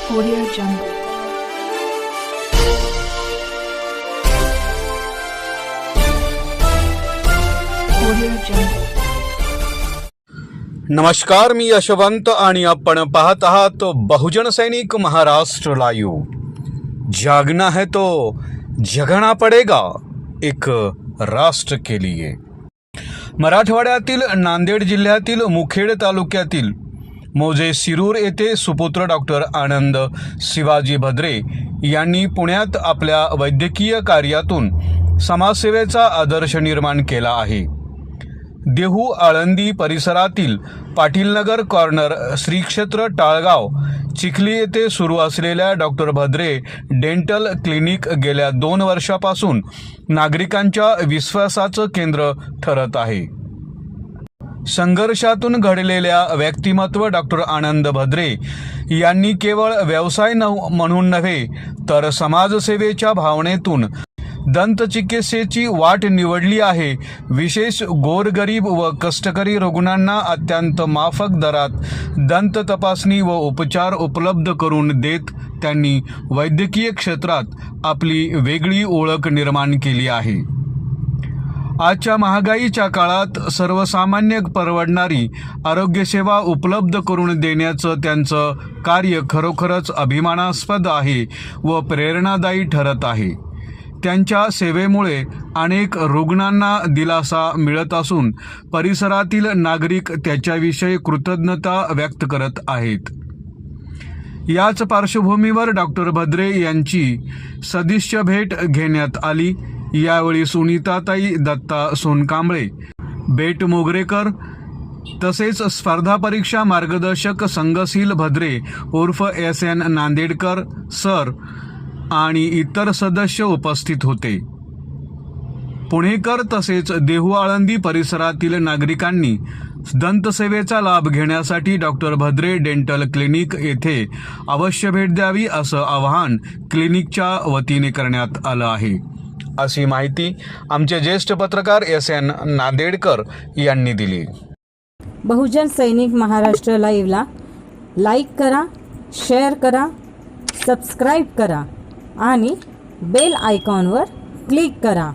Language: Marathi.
Audio Jungle. Audio Jungle. नमस्कार, मी यशवंत आणि आपण पाहत आहात बहुजन सैनिक महाराष्ट्र लाईव्ह। जागना है तो जगना पडेगा, एक राष्ट्र के लिए। मराठवाड्यातील नांदेड जिल्ह्यातील मुखेड तालुक्यातील मोजे शिरूर येथे सुपुत्र डॉक्टर आनंद शिवाजी भद्रे यांनी पुण्यात आपल्या वैद्यकीय कार्यातून समाजसेवेचा आदर्श निर्माण केला आहे। देहू आळंदी परिसरातील पाटीलनगर कॉर्नर श्री क्षेत्र टाळगाव चिखली येथे सुरू असलेल्या डॉक्टर भद्रे डेंटल क्लिनिक गेल्या 2 वर्षापासून नागरिकांच्या विश्वासाचं केंद्र ठरत आहे। संघर्षातून घडलेल्या व्यक्तिमत्व डॉक्टर आनंद भद्रे यांनी केवळ व्यवसाय म्हणून नव्हे तर समाजसेवेच्या भावनेतून दंतचिकित्सेची वाट निवडली आहे। विशेष गोरगरीब व कष्टकरी रुग्णांना अत्यंत माफक दरात दंत तपासणी व उपचार उपलब्ध करून देत त्यांनी वैद्यकीय क्षेत्रात आपली वेगळी ओळख निर्माण केली आहे। आजच्या महागाईच्या काळात सर्वसामान्य परवडणारी आरोग्यसेवा उपलब्ध करून देण्याचं त्यांचं कार्य खरोखरच अभिमानास्पद आहे व प्रेरणादायी ठरत आहे। त्यांच्या सेवेमुळे अनेक रुग्णांना दिलासा मिळत असून परिसरातील नागरिक त्याच्याविषयी कृतज्ञता व्यक्त करत आहेत। याच पार्श्वभूमीवर डॉक्टर भद्रे यांची सदिच्छा भेट घेण्यात आली। यावेळी सुनीताताई दत्ता सोनकांबळे, बेट मोगरेकर तसेच स्पर्धा परीक्षा मार्गदर्शक संघशील भद्रे उर्फ SN नांदेडकर सर आणि इतर सदस्य उपस्थित होते। पुणेकर तसेच देहू आळंदी परिसरातील नागरिकांनी दंतसेवेचा लाभ घेण्यासाठी डॉक्टर भद्रे डेंटल क्लिनिक येथे अवश्य भेट द्यावी असं आवाहन क्लिनिकच्या वतीने करण्यात आलं आहे, अशी माहिती आमचे ज्येष्ठ पत्रकार SN नांदेडकर यांनी दिली। बहुजन सैनिक महाराष्ट्र लाईव्हला लाईक करा, शेअर करा, सबस्क्राईब करा आणि बेल आयकॉनवर क्लिक करा।